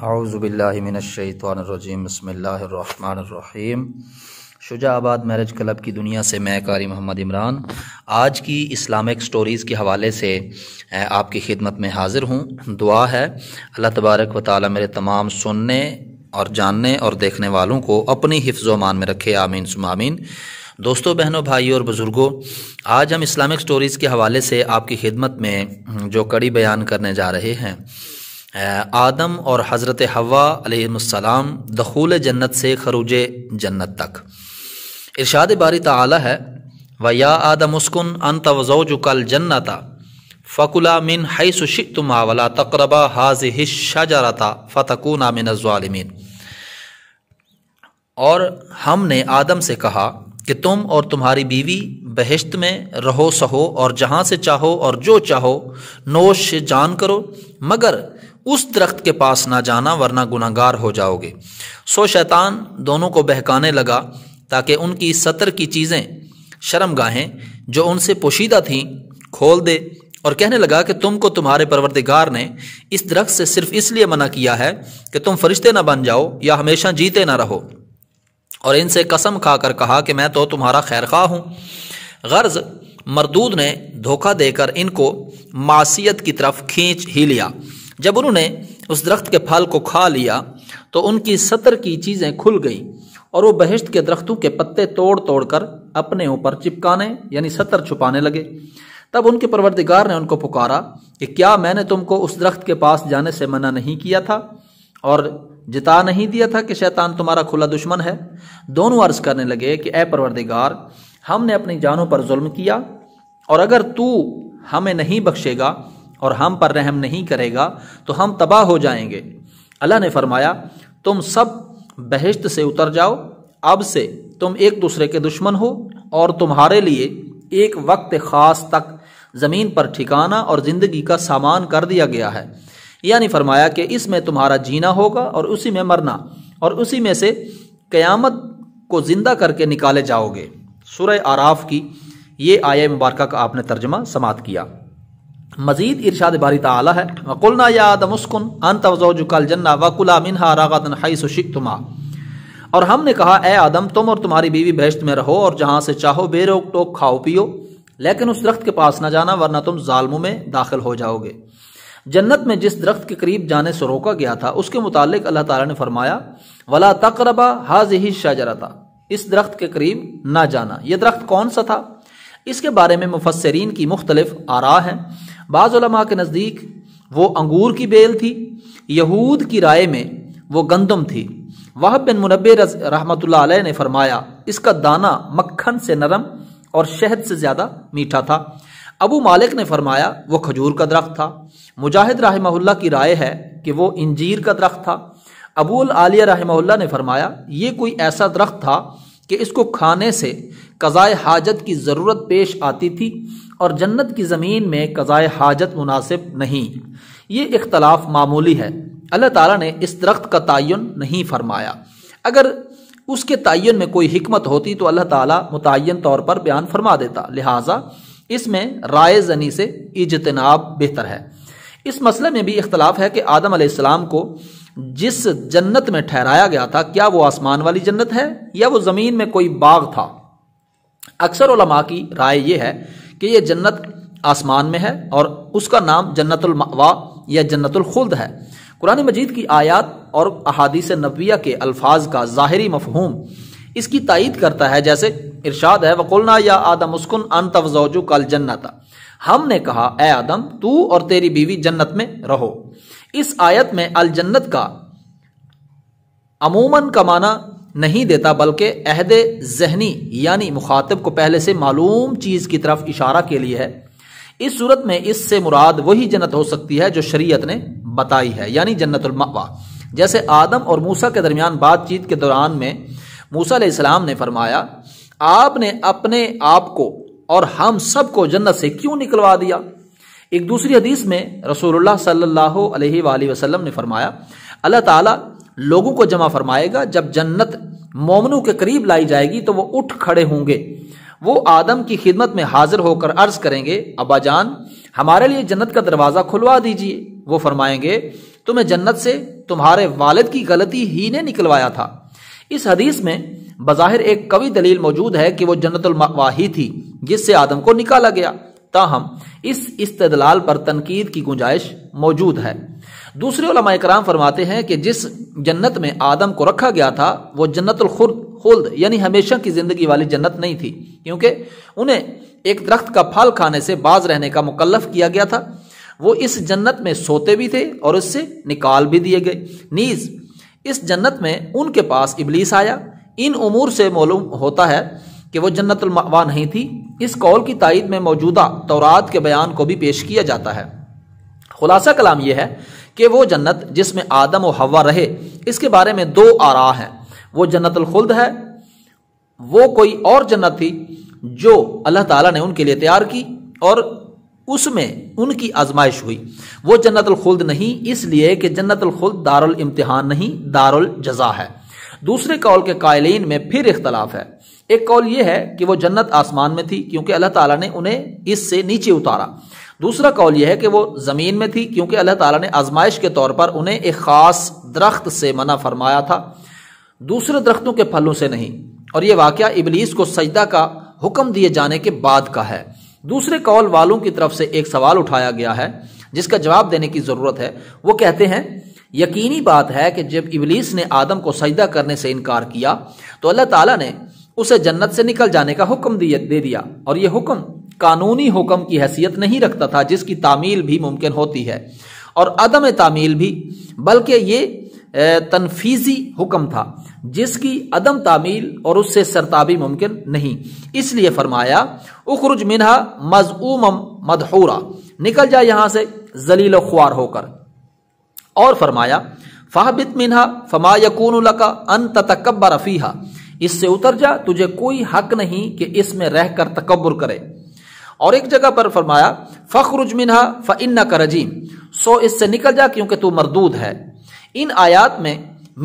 اعوذ باللہ من الشیطان الرجیم بسم اللہ الرحمن الرحیم۔ شجاع آباد میرج کلب کی دنیا سے میں قاری محمد عمران آج کی اسلامک سٹوریز کے حوالے سے آپ کی خدمت میں حاضر ہوں۔ دعا ہے اللہ تبارک و تعالی میرے تمام سننے اور جاننے اور دیکھنے والوں کو اپنی حفظ و امان میں رکھے، آمین ثم آمین۔ دوستوں، بہنوں، بھائیوں اور بزرگوں، آج ہم اسلامک سٹوریز کے حوالے سے آپ کی خدمت میں جو کڑی بیان کرنے جا رہے ہیں، آدم اور حضرت حوا علیہ السلام دخول جنت سے خروج جنت تک۔ ارشاد باری تعالی ہے وَيَا آدَمُ اسْكُنْ أَنْتَ وَزَوْجُكَ الْجَنَّةَ فَكُلَا مِنْ حَيْثُ شِئْتُمَا وَلَا تَقْرَبَا هَٰذِهِ الشَّجَرَةَ فَتَكُونَا مِنَ الظَّالِمِينَ۔ اور ہم نے آدم سے کہا کہ تم اور تمہاری بیوی بہشت میں رہو سہو اور جہاں سے چاہو اور جو چاہو نوش جان کرو، مگر اس درخت کے پاس نہ جانا ورنہ گناہگار ہو جاؤ گے۔ سو شیطان دونوں کو بہکانے لگا تاکہ ان کی ستر کی چیزیں، شرم گاہیں جو ان سے پوشیدہ تھیں، کھول دے، اور کہنے لگا کہ تم کو تمہارے پروردگار نے اس درخت سے صرف اس لیے منع کیا ہے کہ تم فرشتے نہ بن جاؤ یا ہمیشہ جیتے نہ رہو، اور ان سے قسم کھا کر کہا کہ میں تو تمہارا خیر خواہ ہوں۔ غرض مردود نے دھوکہ دے کر ان کو معصیت کی طرف کھینچ ہی لیا۔ جب انہوں نے اس درخت کے پھل کو کھا لیا تو ان کی ستر کی چیزیں کھل گئیں اور وہ بہشت کے درختوں کے پتے توڑ توڑ کر اپنے اوپر چپکانے یعنی ستر چھپانے لگے۔ تب ان کے پروردگار نے ان کو پکارا کہ کیا میں نے تم کو اس درخت کے پاس جانے سے منع نہیں کیا تھا اور جتا نہیں دیا تھا کہ شیطان تمہارا کھلا دشمن ہے؟ دونوں عرض کرنے لگے کہ اے پروردگار، ہم نے اپنی جانوں پر ظلم کیا، اور اگر تو ہمیں نہیں بخشے گا اور ہم پر رحم نہیں کرے گا تو ہم تباہ ہو جائیں گے۔ اللہ نے فرمایا تم سب بہشت سے اتر جاؤ، اب سے تم ایک دوسرے کے دشمن ہو، اور تمہارے لیے ایک وقت خاص تک زمین پر ٹھکانہ اور زندگی کا سامان کر دیا گیا ہے، یعنی فرمایا کہ اس میں تمہارا جینا ہوگا اور اسی میں مرنا، اور اسی میں سے قیامت کو زندہ کر کے نکالے جاؤ گے۔ سورہ اعراف کی یہ آیہ مبارکہ کا آپ نے ترجمہ سماعت کیا۔ مزید ارشاد باری تعالی ہے وَقُلْنَا يَا آدَمُ اسْكُنْ أَنْتَ وَزَوْجُكَ الْجَنَّةَ وَكُلَا مِنْهَا رَغَدًا حَيْثُ شِئْتُمَا۔ اور ہم نے کہا اے آدم، تم اور تمہاری بیوی بہشت میں رہو اور جہاں سے چاہو بے روک ٹوک کھاؤ پیو، لیکن اس درخت کے پاس نہ جانا ورنہ تم ظالموں میں داخل ہو جاؤ گے۔ جنت میں جس درخت کے قریب جانے سے روکا گیا تھا اس کے متعلق اللہ تعالیٰ نے فرمایا وَلَا تَقْرَبَا هَٰذِهِ الشَّجَرَةَ، اس درخت کے قریب نہ جانا۔ یہ درخت کون سا تھا؟ اس کے بارے میں مفسرین کی مختلف آراء ہیں۔ بعض علماء کے نزدیک وہ انگور کی بیل تھی، یہود کی رائے میں وہ گندم تھی۔ وہب بن منبہ رحمۃ اللہ علیہ نے فرمایا اس کا دانہ مکھن سے نرم اور شہد سے زیادہ میٹھا تھا۔ ابو مالک نے فرمایا وہ کھجور کا درخت تھا۔ مجاہد رحمہ اللہ کی رائے ہے کہ وہ انجیر کا درخت تھا۔ ابو العالیہ رحمہ اللہ نے فرمایا یہ کوئی ایسا درخت تھا کہ اس کو کھانے سے قضائے حاجت کی ضرورت پیش آتی تھی، اور جنت کی زمین میں قضائے حاجت مناسب نہیں۔ یہ اختلاف معمولی ہے، اللہ تعالیٰ نے اس درخت کا تعین نہیں فرمایا۔ اگر اس کے تعین میں کوئی حکمت ہوتی تو اللہ تعالیٰ متعین طور پر بیان فرما دیتا، لہٰذا اس میں رائے زنی سے اجتناب بہتر ہے۔ اس مسئلے میں بھی اختلاف ہے کہ آدم علیہ السلام کو جس جنت میں ٹھہرایا گیا تھا کیا وہ آسمان والی جنت ہے یا وہ زمین میں کوئی باغ تھا؟ اکثر علماء کی رائے یہ ہے کہ یہ جنت آسمان میں ہے اور اس کا نام جنت المأوا یا جنت الخلد ہے۔ قرآن مجید کی آیات اور احادیث نبویہ کے الفاظ کا ظاہری مفہوم اس کی تائید کرتا ہے، جیسے ارشاد ہے وَقُلْنَا يَا آدَمُ اسْكُنْ أَنْتَ وَزَوْجُكَ الْجَنَّةَ، ہم نے کہا اے آدم تو اور تیری بیوی جنت میں رہو۔ اس آیت میں الجنت کا عموماً کا معنی نہیں دیتا بلکہ عہد ذہنی یعنی مخاطب کو پہلے سے معلوم چیز کی طرف اشارہ کے لیے ہے۔ اس صورت میں اس سے مراد وہی جنت ہو سکتی ہے جو شریعت نے بتائی ہے، یعنی جنت المأوا۔ جیسے آدم اور موسیٰ کے درمیان بات چیت کے دوران میں موسیٰ علیہ السلام نے فرمایا آپ نے اپنے آپ کو اور ہم سب کو جنت سے کیوں نکلوا دیا؟ ایک دوسری حدیث میں رسول اللہ صلی اللہ علیہ وآلہ وسلم نے فرمایا اللہ تعالیٰ لوگوں کو جمع فرمائے گا، جب جنت مومنوں کے قریب لائی جائے گی تو وہ اٹھ کھڑے ہوں گے، وہ آدم کی خدمت میں حاضر ہو کر عرض کریں گے ابا جان ہمارے لیے جنت کا دروازہ کھلوا دیجئے۔ وہ فرمائیں گے تمہیں جنت سے تمہارے والد کی غلطی ہی نے نکلوایا تھا۔ اس حدیث میں بظاہر ایک قوی دلیل موجود ہے کہ وہ جنت المأوا ہی تھی جس سے آدم کو نکالا گیا، تاہم اس استدلال پر تنقید کی گنجائش موجود ہے۔ دوسرے علماء کرام فرماتے ہیں کہ جس جنت میں آدم کو رکھا گیا تھا وہ جنت الخلد یعنی ہمیشہ کی زندگی والی جنت نہیں تھی، کیونکہ انہیں ایک درخت کا پھل کھانے سے باز رہنے کا مکلف کیا گیا تھا۔ وہ اس جنت میں سوتے بھی تھے اور اس سے نکال بھی دیے گئے۔ نیز اس جنت میں ان کے پاس ابلیس آیا۔ ان امور سے معلوم ہوتا ہے کہ وہ جنت المأوا نہیں تھی۔ اس قول کی تائید میں موجودہ تورات کے بیان کو بھی پیش کیا جاتا ہے۔ خلاصہ کلام یہ ہے کہ وہ جنت جس میں آدم و حوا رہے، اس کے بارے میں دو آراء ہیں۔ وہ جنت الخلد ہے، وہ کوئی اور جنت تھی جو اللہ تعالیٰ نے ان کے لیے تیار کی اور اس میں ان کی آزمائش ہوئی۔ وہ جنت الخلد نہیں، اس لیے کہ جنت الخلد دار الامتحان نہیں، دار الجزا ہے۔ دوسرے قول کے قائلین میں پھر اختلاف ہے۔ ایک قول یہ ہے کہ وہ جنت آسمان میں تھی کیونکہ اللہ تعالیٰ نے انہیں اس سے نیچے اتارا۔ دوسرا قول یہ ہے کہ وہ زمین میں تھی کیونکہ اللہ تعالیٰ نے آزمائش کے طور پر انہیں ایک خاص درخت سے منع فرمایا تھا، دوسرے درختوں کے پھلوں سے نہیں، اور یہ واقعہ ابلیس کو سجدہ کا حکم دیے جانے کے بعد کا ہے۔ دوسرے قول والوں کی طرف سے ایک سوال اٹھایا گیا ہے جس کا جواب دینے کی ضرورت ہے۔ وہ کہتے ہیں یقینی بات ہے کہ جب ابلیس نے آدم کو سجدہ کرنے سے انکار کیا تو اللہ تعالیٰ نے اسے جنت سے نکل جانے کا حکم دے دیا، اور یہ حکم قانونی حکم کی حیثیت نہیں رکھتا تھا جس کی تعمیل بھی ممکن ہوتی ہے، اور عدم تعمیل بھی، بلکہ یہ تنفیذی حکم تھا جس کی عدم تعمیل اور اس سے سرتابی ممکن نہیں۔ اس لیے فرمایا اخرج منہا مذعوما مدحورا، نکل جا یہاں سے ذلیل و خوار ہو کر، اور فرمایا فاہبط منہا فما یکون لک ان تتکبر فیہا، اس سے اتر جا، تجھے کوئی حق نہیں کہ اس میں رہ کر تکبر کرے۔ اور ایک جگہ پر فرمایا فخرج منہا فانک رجیم، سو اس سے نکل جا کیونکہ تو مردود ہے۔ ان آیات میں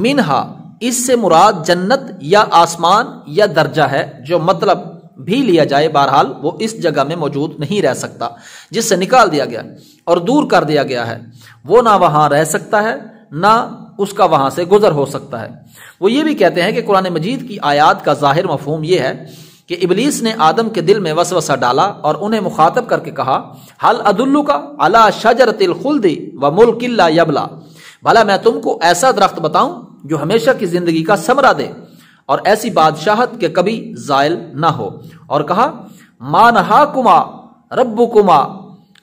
منہا اس سے مراد جنت یا آسمان یا درجہ ہے، جو مطلب بھی لیا جائے بہرحال وہ اس جگہ میں موجود نہیں رہ سکتا جس سے نکال دیا گیا اور دور کر دیا گیا ہے۔ وہ نہ وہاں رہ سکتا ہے نہ اس کا وہاں سے گزر ہو سکتا ہے۔ وہ یہ بھی کہتے ہیں کہ قرآن مجید کی آیات کا ظاہر مفہوم یہ ہے کہ ابلیس نے آدم کے دل میں وسوسہ ڈالا اور انہیں مخاطب کر کے کہا حل ادلک علی شجرۃ الخلد وملک لا یبلا، بھلا میں تم کو ایسا درخت بتاؤں جو ہمیشہ کی زندگی کا ثمرہ دے اور ایسی بادشاہت کے کبھی زائل نہ ہو۔ اور کہا ما نہاکما ربکما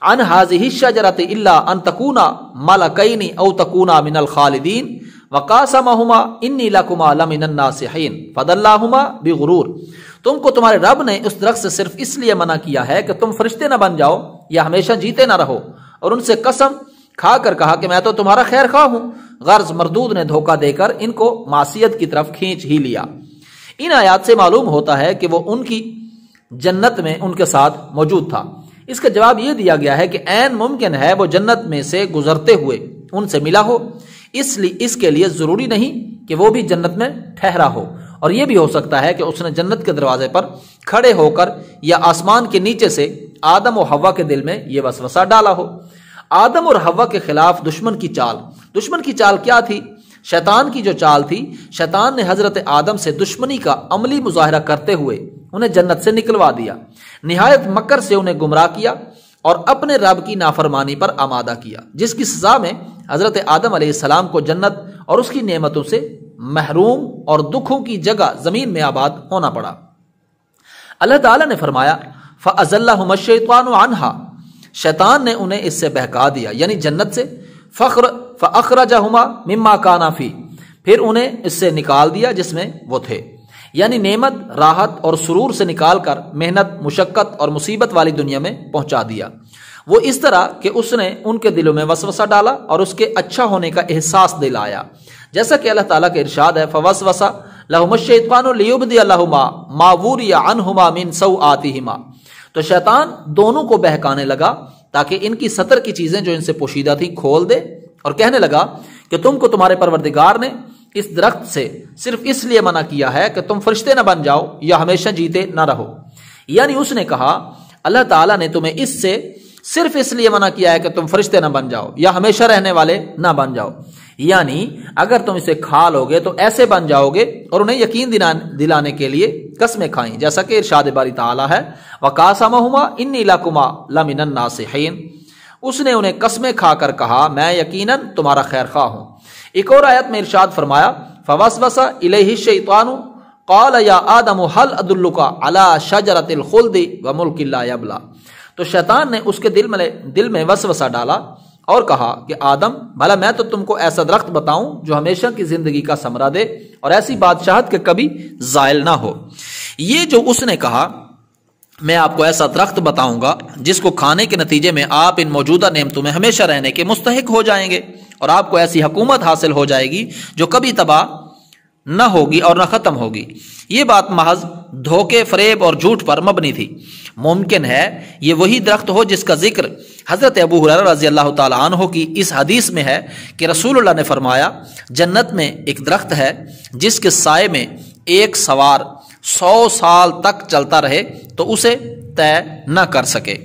عن هذه الشجرۃ الا ان تکونا ملکین او تکونا من الخالدین وقاسمہما انی لکما لمن الناصحین فدلاہما بغرور، تم کو تمہارے رب نے اس درخت سے صرف اس لیے منع کیا ہے کہ تم فرشتے نہ بن جاؤ یا ہمیشہ جیتے نہ رہو، اور ان سے قسم کھا کر کہا کہ میں تو تمہارا خیر خواہ ہوں۔ غرض مردود نے دھوکہ دے کر ان کو معصیت کی طرف کھینچ ہی لیا۔ ان آیات سے معلوم ہوتا ہے کہ وہ ان کی جنت میں ان کے ساتھ موجود تھا۔ اس کا جواب یہ دیا گیا ہے کہ عین ممکن ہے وہ جنت میں سے گزرتے ہوئے ان سے ملا ہو، اس کے لیے ضروری نہیں کہ وہ بھی جنت میں ٹھہرا ہو، اور یہ بھی ہو سکتا ہے کہ اس نے جنت کے دروازے پر کھڑے ہو کر یا آسمان کے نیچے سے آدم و حوا کے دل میں یہ وسوسہ ڈالا ہو۔ آدم اور حوا کے خلاف دشمن کی چال کیا تھی؟ شیطان کی جو چال تھی، شیطان نے حضرت آدم سے دشمنی کا عملی مظاہرہ کرتے ہوئے انہیں جنت سے نکلوا دیا، نہایت مکر سے انہیں گمراہ کیا اور اپنے رب کی نافرمانی پر آمادہ کیا، جس کی سزا میں حضرت آدم علیہ السلام کو جنت اور اس کی نعمتوں سے محروم اور دکھوں کی جگہ زمین میں آباد ہونا پڑا۔ اللہ تعالیٰ نے فرمایا فَأَزَلَّهُمَا الشَّيْطَانُ عَنْهَا، شیطان نے انہیں اس سے بہکا دیا یعنی جنت سے، فَأَخْرَجَهُمَا مِمَّا كَانَا فِيهِ، پھر انہیں اس سے نکال دیا جس میں وہ تھے، یعنی نعمت، راحت اور سرور سے نکال کر محنت، مشقت اور مصیبت والی دنیا میں پہنچا دیا۔ وہ اس طرح کہ اس نے ان کے دلوں میں وسوسہ ڈالا اور اس کے اچھا ہونے کا احساس دلایا، جیسا کہ اللہ تعالیٰ کا ارشاد ہے فَوَسْوَسَ لَهُمَا الشَّيْطَانُ لِيُبْدِيَ لَهُمَا مَا وُرِيَ عَنْهُمَا مِنْ سَوْآتِهِمَا، تو شیطان دونوں کو بہکانے لگا تاکہ ان کی ستر کی چیزیں جو ان سے پوشیدہ تھی کھول دے، اور کہنے لگا کہ تم کو تمہارے پروردگار نے اس درخت سے صرف اس لیے منع کیا ہے کہ تم فرشتے نہ بن جاؤ یا ہمیشہ جیتے نہ رہو، یعنی اس نے کہا اللہ تعالیٰ نے تمہیں اس سے صرف اس لیے منع کیا ہے کہ تم فرشتے نہ بن جاؤ یا ہمیشہ رہنے والے نہ بن جاؤ، یعنی اگر تم اسے کھا لو گے تو ایسے بن جاؤ گے، اور انہیں یقین دلانے کے لیے قسمیں کھائیں، جیسا کہ ارشاد باری تعالیٰ ہے وَقَاسَمَهُمَا إِنِّي لَكُمَا لَمِنَ النَّاصِحِينَ، اس نے انہیں قسمیں کھا کر کہا میں یقیناً تمہارا خیر خواہ ہوں۔ ایک اور آیت میں ارشاد فرمایا فَوَسْوَسَ إِلَيْهِ الشَّيْطَانُ قَالَ يَا آدَمُ هَلْ أَدُلُّكَ عَلَى شَجَرَةِ الْخُلْدِ وَمُلْكٍ لَا يَبْلَىٰ، تو شیطان نے اس کے دل میں وسوسہ ڈالا اور کہا کہ آدم بھلا میں تو تم کو ایسا درخت بتاؤں جو ہمیشہ کی زندگی کا ثمرہ دے اور ایسی بادشاہت کہ کبھی زائل نہ ہو۔ یہ جو اس نے کہا میں آپ کو ایسا درخت بتاؤں گا جس کو کھانے کے نتیجے میں آپ ان موجودہ نعمتوں میں ہمیشہ رہنے کے مستحق ہو جائیں گے، اور آپ کو ایسی حکومت حاصل ہو جائے گی جو کبھی تباہ نہ ہوگی اور نہ ختم ہوگی۔ یہ بات محض دھوکے، فریب اور جھوٹ پر مبنی تھی۔ ممکن ہے یہ وہی درخت ہو جس کا ذکر حضرت ابو ہریرہ رضی اللہ تعالی عنہ کی اس حدیث میں ہے کہ رسول اللہ نے فرمایا جنت میں ایک درخت ہے جس کے سائے میں ایک سوار 100 سال تک چلتا رہے تو اسے طے نہ کر سکے۔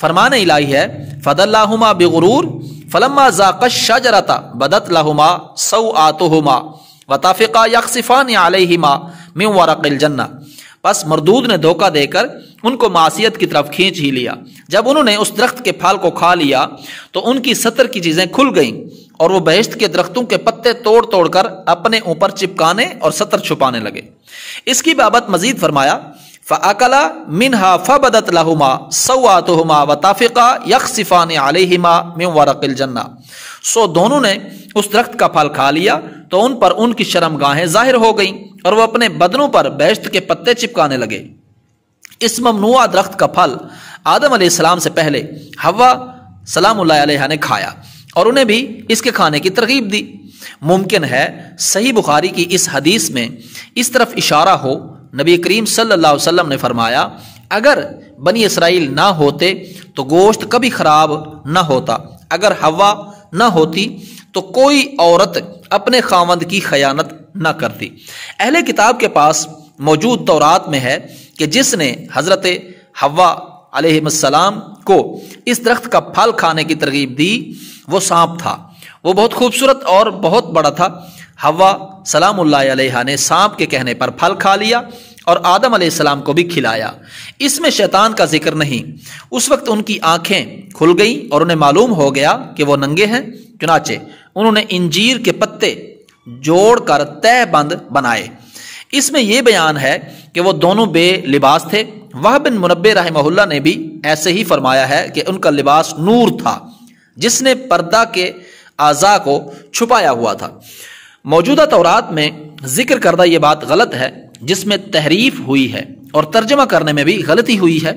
فرمان الہی ہے فَدَلَّاهُمَا بِغُرُورٍ فَلَمَّا ذَاقَا الشَّجَرَةَ بَدَتْ لَهُمَا سَوْآتُهُمَا وَطَفِقَا يَخْصِفَانِ عَلَيْهِمَا مِنْ وَرَقِ الْجَنَّةِ، پس مردود نے دھوکہ دے کر ان کو معصیت کی طرف کھینچ ہی لیا۔ جب انہوں نے اس درخت کے پھل کو کھا لیا تو ان کی 70 کی چیزیں کھل گئیں اور وہ بہشت کے درختوں کے پتے توڑ توڑ کر اپنے اوپر چپکانے اور 70 چھپانے لگے۔ اس کی بابت مزید فرمایا فَأَكَلَا مِنْهَا فَبَدَتْ لَهُمَا سَوْآتُهُمَا وَطَفِقَا يَخْصِفَانِ عَلَيْهِمَا مِنْ وَرَقِ الْجَنَّةِ، سو دونوں نے اس درخت کا پھل کھا لیا تو ان پر ان کی شرمگاہیں ظاہر ہو گئیں اور وہ اپنے بدنوں پر بہشت کے پتے چپکانے لگے۔ اس ممنوع درخت کا پھل آدم علیہ السلام سے پہلے حوا سلام اللہ علیہ نے کھایا اور انہیں بھی اس کے کھانے کی ترغیب دی۔ ممکن ہے صحیح بخاری کی اس حدیث میں اس طرف اشارہ ہو، نبی کریم صلی اللہ علیہ وسلم نے فرمایا اگر بنی اسرائیل نہ ہوتے تو گوشت کبھی خراب نہ ہوتا، اگر حوا نہ ہوتی تو کوئی عورت اپنے خاوند کی خیانت نہ کرتی۔ اہل کتاب کے پاس موجود تورات میں ہے کہ جس نے حضرت حوا علیہ السلام کو اس درخت کا پھل کھانے کی ترغیب دی وہ سانپ تھا، وہ بہت خوبصورت اور بہت بڑا تھا۔ حوا سلام اللہ علیہ نے سانپ کے کہنے پر پھل کھا لیا اور آدم علیہ السلام کو بھی کھلایا۔ اس میں شیطان کا ذکر نہیں۔ اس وقت ان کی آنکھیں کھل گئیں اور انہیں معلوم ہو گیا کہ وہ ننگے ہیں، چنانچہ انہوں نے انجیر کے پتے جوڑ کر تہ بند بنائے۔ اس میں یہ بیان ہے کہ وہ دونوں بے لباس تھے۔ وہب بن منبہ رحمہ اللہ نے بھی ایسے ہی فرمایا ہے کہ ان کا لباس نور تھا جس نے پردہ کے اعضاء کو چھپایا ہوا تھا۔ موجودہ تورات میں ذکر کردہ یہ بات غلط ہے جس میں تحریف ہوئی ہے اور ترجمہ کرنے میں بھی غلطی ہوئی ہے۔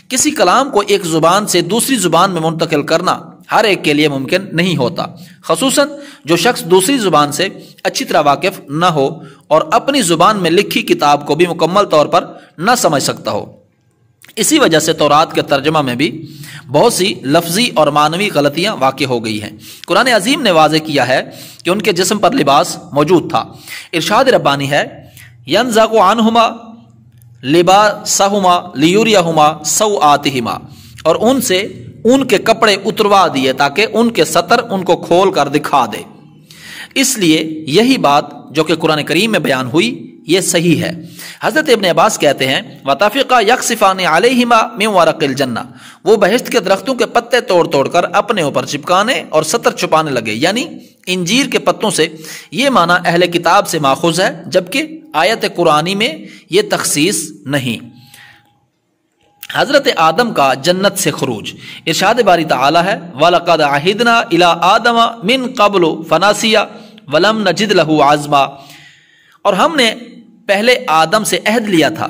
کسی کلام کو ایک زبان سے دوسری زبان میں منتقل کرنا ہر ایک کے لیے ممکن نہیں ہوتا، خصوصاً جو شخص دوسری زبان سے اچھی طرح واقف نہ ہو اور اپنی زبان میں لکھی کتاب کو بھی مکمل طور پر نہ سمجھ سکتا ہو۔ اسی وجہ سے تورات کے ترجمہ میں بھی بہت سی لفظی اور معنوی غلطیاں واقع ہو گئی ہیں۔ قرآن عظیم نے واضح کیا ہے کہ ان کے جسم پر لباس موجود تھا۔ ارشاد ربانی ہے يَنزَغُ عَنْهُمَا لِبَاسَهُمَا لِيُرِيَهُمَا سَوْآتِهِمَا، اور ان سے ان کے کپڑے اتروا دیے تاکہ ان کے ستر ان کو کھول کر دکھا دے۔ اس لیے یہی بات جو کہ قرآن کریم میں بیان ہوئی یہ صحیح ہے۔ حضرت ابن عباس کہتے ہیں وَطَفِقَا يَخْصِفَانِ عَلَيْهِمَا مِنْ وَرَقِ الْجَنَّةِ، وہ بہشت کے درختوں کے پتے توڑ توڑ کر اپنے اوپر چپکانے اور ستر چھپانے لگے، یعنی انجیر کے پتوں سے۔ یہ معنی اہل کتاب سے ماخوذ ہے جبکہ آیت قرآنی میں یہ تخصیص نہیں۔ حضرت آدم کا جنت سے خروج، ارشاد باری تعالی ہے وَلَقَدْ عَهِدْنَا إِلَىٰ آدَمَ مِنْ قَبْلُ فَنَسِيَ وَلَمْ نَجِدْ لَهُ عَزْمًا، اور ہم نے پہلے آدم سے عہد لیا تھا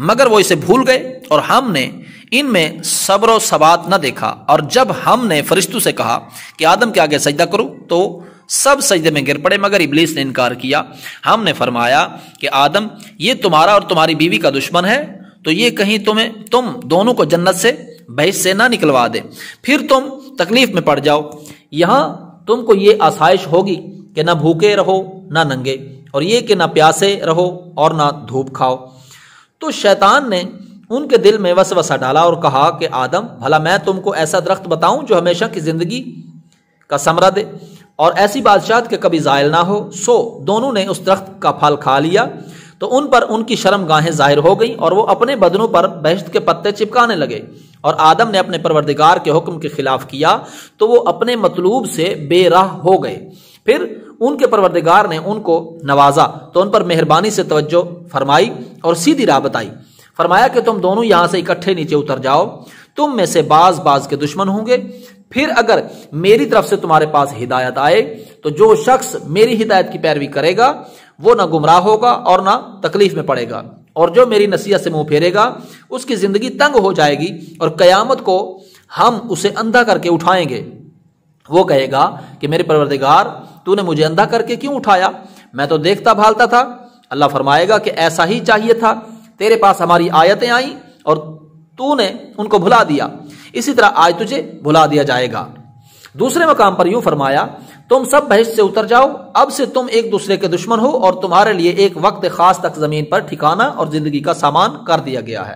مگر وہ اسے بھول گئے اور ہم نے ان میں صبر و ثبات نہ دیکھا۔ اور جب ہم نے فرشتوں سے کہا کہ آدم کے آگے سجدہ کرو تو سب سجدے میں گر پڑے مگر ابلیس نے انکار کیا۔ ہم نے فرمایا کہ آدم یہ تمہارا اور تمہاری بیوی کا دشمن ہے تو یہ کہیں تم دونوں کو جنت سے بہشت سے نہ نکلوا دے، پھر تم تکلیف میں پڑ جاؤ۔ یہاں تم کو یہ آسائش ہوگی کہ نہ بھوکے رہو نہ ننگے، اور یہ کہ نہ پیاسے رہو اور نہ دھوپ کھاؤ۔ تو شیطان نے ان کے دل میں وسوسہ ڈالا اور کہا کہ آدم بھلا میں تم کو ایسا درخت بتاؤں جو ہمیشہ کی زندگی کا ثمرہ دے اور ایسی بادشاہت کہ کبھی زائل نہ ہو؟ سو دونوں نے اس درخت کا پھل کھا لیا تو ان پر ان کی شرم گاہیں ظاہر ہو گئیں اور وہ اپنے بدنوں پر بہشت کے پتے چپکانے لگے، اور آدم نے اپنے پروردگار کے حکم کے خلاف کیا تو وہ اپنے مطلوب سے بے راہ ہو گئے۔ پھر ان کے پروردگار نے ان کو نوازا تو ان پر مہربانی سے توجہ فرمائی اور سیدھی راہ بتائی۔ فرمایا کہ تم دونوں یہاں سے اکٹھے نیچے اتر جاؤ، تم میں سے بعض کے دشمن ہوں گے، پھر اگر میری طرف سے تمہارے پاس ہدایت آئے تو جو شخص میری ہدایت کی پیروی کرے گا وہ نہ گمراہ ہوگا اور نہ تکلیف میں پڑے گا، اور جو میری نصیحت سے منہ پھیرے گا اس کی زندگی تنگ ہو جائے گی اور قیامت کو ہم اسے اندھا کر کے اٹھائیں گے۔ وہ کہے گا کہ میرے پروردگار تو نے مجھے اندھا کر کے کیوں اٹھایا؟ میں تو دیکھتا بھالتا تھا۔ اللہ فرمائے گا کہ ایسا ہی چاہیے تھا، تیرے پاس ہماری آیتیں آئیں اور تو نے ان کو بھلا دیا، اسی طرح آج تجھے بھلا دیا جائے گا۔ دوسرے مقام پر یوں فرمایا تم سب بہشت سے اتر جاؤ، اب سے تم ایک دوسرے کے دشمن ہو اور تمہارے لیے ایک وقت خاص تک زمین پر ٹھکانہ اور زندگی کا سامان کر دیا گیا ہے۔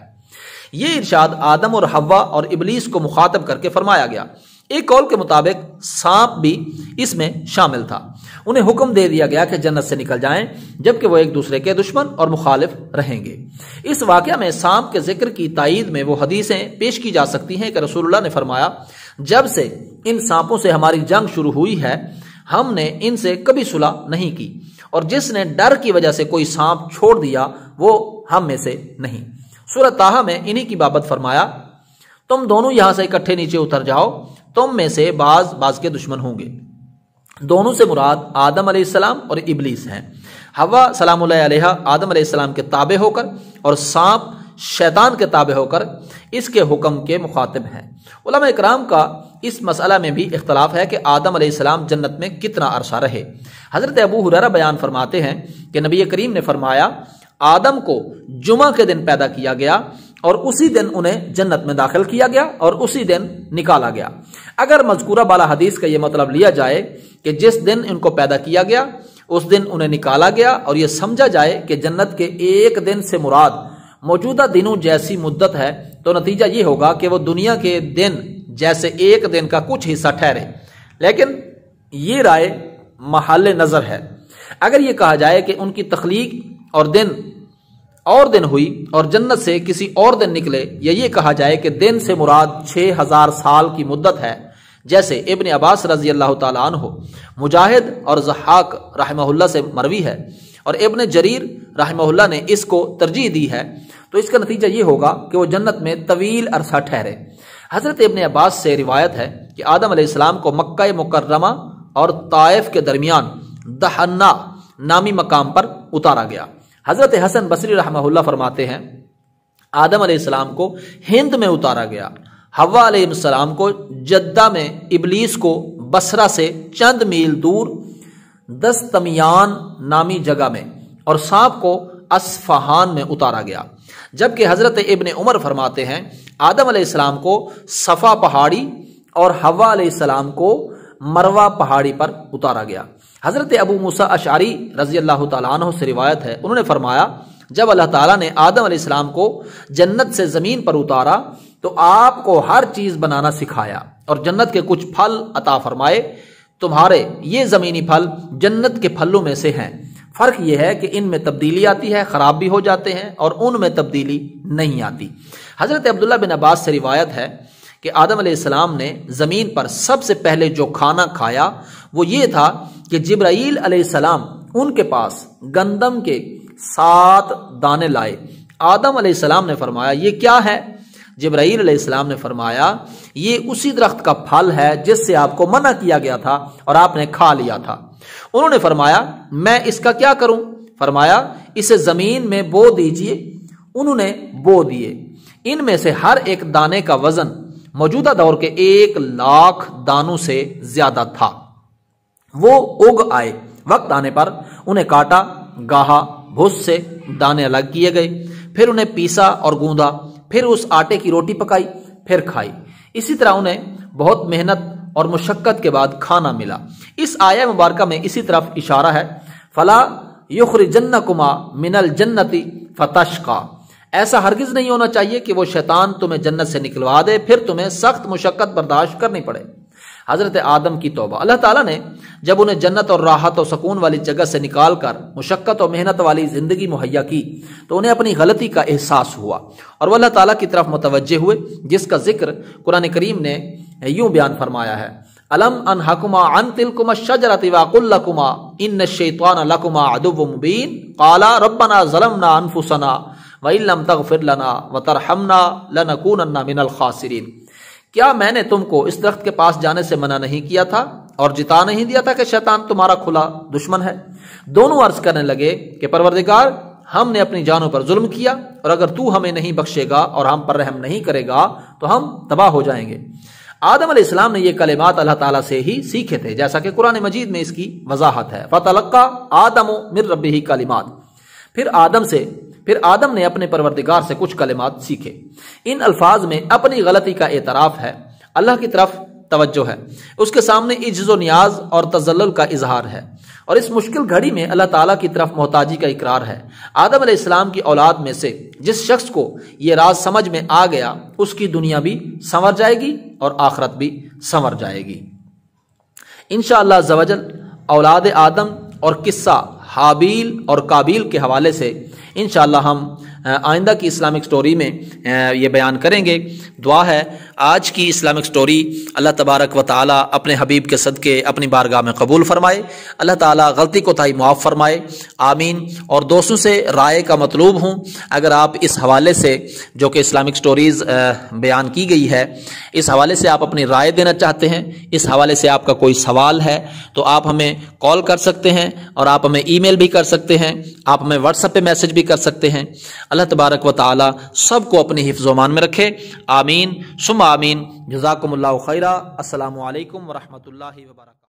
یہ ارشاد آدم اور حوا اور ابلیس کو مخاطب کر کے فرمایا گیا۔ ایک قول کے مطابق سانپ بھی اس میں شامل تھا۔ انہیں حکم دے دیا گیا کہ جنت سے نکل جائیں جبکہ وہ ایک دوسرے کے دشمن اور مخالف رہیں گے۔ اس واقعہ میں سانپ کے ذکر کی تائید میں وہ حدیثیں پیش کی جا سکتی ہیں کہ رسول اللہ نے فرمایا جب سے ان سانپوں سے ہماری جنگ شروع ہوئی ہے ہم نے ان سے کبھی صلح نہیں کی، اور جس نے ڈر کی وجہ سے کوئی سانپ چھوڑ دیا وہ ہم میں سے نہیں۔ سورہ طٰہٰ میں انہی کی بابت فرمایا تم دونوں یہاں سے اکٹھے نیچے اتر جاؤ، تم میں سے بعض کے دشمن ہوں گے۔ دونوں سے مراد آدم علیہ السلام اور ابلیس ہیں۔ حوا سلام اللہ علیہا آدم علیہ السلام کے تابع ہو کر اور سانپ شیطان کے تابع ہو کر اس کے حکم کے مخاطب ہیں۔ علماء اکرام کا اس مسئلہ میں بھی اختلاف ہے کہ آدم علیہ السلام جنت میں کتنا عرصہ رہے۔ حضرت ابو ہریرہ بیان فرماتے ہیں کہ نبی کریم نے فرمایا آدم کو جمعہ کے دن پیدا کیا گیا اور اسی دن انہیں جنت میں داخل کیا گیا اور اسی دن نکالا گیا۔ اگر مذکورہ بالا حدیث کا یہ مطلب لیا جائے کہ جس دن ان کو پیدا کیا گیا اس دن انہیں نکالا گیا اور یہ سمجھا جائے کہ جنت کے ایک دن سے مراد موجودہ دنوں جیسی مدت ہے تو نتیجہ یہ ہوگا کہ وہ دنیا کے دن جیسے ایک دن کا کچھ حصہ ٹھہرے، لیکن یہ رائے محل نظر ہے۔ اگر یہ کہا جائے کہ ان کی تخلیق اور دن ہوئی اور جنت سے کسی اور دن نکلے، یا یہ کہا جائے کہ دن سے مراد 6000 سال کی مدت ہے جیسے ابن عباس رضی اللہ تعالیٰ عنہ، مجاہد اور ضحاک رحمہ اللہ سے مروی ہے اور ابن جریر رحمہ اللہ نے اس کو ترجیح دی ہے، تو اس کا نتیجہ یہ ہوگا کہ وہ جنت میں طویل عرصہ ٹھہرے۔ حضرت ابن عباس سے روایت ہے کہ آدم علیہ السلام کو مکہ مکرمہ اور طائف کے درمیان دہنا نامی مقام پر اتارا گیا۔ حضرت حسن بصری رحمہ اللہ فرماتے ہیں آدم علیہ السلام کو ہند میں اتارا گیا، حوا علیہ السلام کو جدہ میں، ابلیس کو بصرہ سے چند میل دور دستمیان نامی جگہ میں، اور سانپ کو اصفہان میں اتارا گیا۔ جبکہ حضرت ابن عمر فرماتے ہیں آدم علیہ السلام کو صفا پہاڑی اور حوا علیہ السلام کو مروہ پہاڑی پر اتارا گیا۔ حضرت ابو موسیٰ اشعری رضی اللہ تعالیٰ عنہ سے روایت ہے، انہوں نے فرمایا جب اللہ تعالیٰ نے آدم علیہ السلام کو جنت سے زمین پر اتارا تو آپ کو ہر چیز بنانا سکھایا اور جنت کے کچھ پھل عطا فرمائے، تمہارے یہ زمینی پھل جنت کے پھلوں میں سے ہیں، فرق یہ ہے کہ ان میں تبدیلی آتی ہے، خراب بھی ہو جاتے ہیں، اور ان میں تبدیلی نہیں آتی۔ حضرت عبداللہ بن عباس سے روایت ہے کہ آدم علیہ السلام نے زمین پر سب سے پہلے جو کھانا کھایا وہ یہ تھا کہ جبرائیل علیہ السلام ان کے پاس گندم کے 7 دانے لائے۔ آدم علیہ السلام نے فرمایا یہ کیا ہے؟ جبرائیل علیہ السلام نے فرمایا یہ اسی درخت کا پھل ہے جس سے آپ کو منع کیا گیا تھا اور آپ نے کھا لیا تھا۔ انہوں نے فرمایا میں اس کا کیا کروں؟ فرمایا اسے زمین میں بو دیجئے۔ انہوں نے بو دیے۔ ان میں سے ہر ایک دانے کا وزن موجودہ دور کے 1,00,000 دانوں سے زیادہ تھا۔ وہ اگ آئے، وقت آنے پر انہیں کاٹا، گاہا، بھس سے دانے الگ کیے گئے، پھر انہیں پیسا اور گوندا، پھر اس آٹے کی روٹی پکائی، پھر کھائی۔ اسی طرح انہیں بہت محنت اور مشقت کے بعد کھانا ملا۔ اس آیہ مبارکہ میں اسی طرف اشارہ ہے، فلا یخرجنکما من الجنت فتشقا، ایسا ہرگز نہیں ہونا چاہیے کہ وہ شیطان تمہیں جنت سے نکلوا دے پھر تمہیں سخت مشقت برداشت کرنی پڑے۔ حضرت آدم کی توبہ۔ اللہ تعالیٰ نے جب انہیں جنت اور راحت و سکون والی جگہ سے نکال کر مشقت اور محنت والی زندگی مہیا کی تو انہیں اپنی غلطی کا احساس ہوا اور وہ اللہ تعالیٰ کی طرف متوجہ ہوئے، جس کا ذکر قرآن کریم نے یوں بیان فرمایا ہے: الم انہکما عن تلکما الشجرۃ واقل لکما ان الشیطان لکما عدو مبین قالا ربنا ظلمنا انفسنا وان لم تغفر لنا وترحمنا لنکونن من الخاسرین۔ کیا میں نے تم کو اس درخت کے پاس جانے سے منع نہیں کیا تھا اور جتا نہیں دیا تھا کہ شیطان تمہارا کھلا دشمن ہے؟ دونوں عرض کرنے لگے کہ پروردگار، ہم نے اپنی جانوں پر ظلم کیا اور اگر تو ہمیں نہیں بخشے گا اور ہم پر رحم نہیں کرے گا تو ہم تباہ ہو جائیں گے۔ آدم علیہ السلام نے یہ کلمات اللہ تعالیٰ سے ہی سیکھے تھے، جیسا کہ قرآن مجید میں اس کی وضاحت ہے۔ فَتَلَقَّى آدَمُ مِن رَبِّهِ کلمات۔ پھر آدم نے اپنے پروردگار سے کچھ کلمات سیکھے۔ ان الفاظ میں اپنی غلطی کا اعتراف ہے، اللہ کی طرف توجہ ہے، اس کے سامنے عجز و نیاز اور تذلل کا اظہار ہے، اور اس مشکل گھڑی میں اللہ تعالیٰ کی طرف محتاجی کا اقرار ہے۔ آدم علیہ السلام کی اولاد میں سے جس شخص کو یہ راز سمجھ میں آ گیا، اس کی دنیا بھی سنور جائے گی اور آخرت بھی سنور جائے گی۔ انشاءاللہ عز و جل اولاد آدم اور قصہ حابیل اور قابیل کے حوالے سے انشاءاللہ ہم آئندہ کی اسلامک سٹوری میں یہ بیان کریں گے۔ دعا ہے آج کی اسلامک سٹوری اللہ تبارک و تعالی اپنے حبیب کے صدقے اپنی بارگاہ میں قبول فرمائے، اللہ تعالی غلطی کوتاہی معاف فرمائے، آمین۔ اور دوستوں سے رائے کا مطلوب ہوں، اگر آپ اس حوالے سے جو کہ اسلامک سٹوریز بیان کی گئی ہے، اس حوالے سے آپ اپنی رائے دینا چاہتے ہیں، اس حوالے سے آپ کا کوئی سوال ہے تو آپ ہمیں کال کر سکتے ہیں اور آپ ہمیں ای میل بھی کر سکتے ہیں، آپ ہمیں واٹس ایپ پہ میسج بھی کر سکتے ہیں۔ اللہ تبارک و تعالی سب کو اپنی حفظ و امان میں رکھے، آمین ثم آمین۔ جزاکم اللہ خیرہ۔ السلام علیکم ورحمۃ اللہ وبرکاتہ۔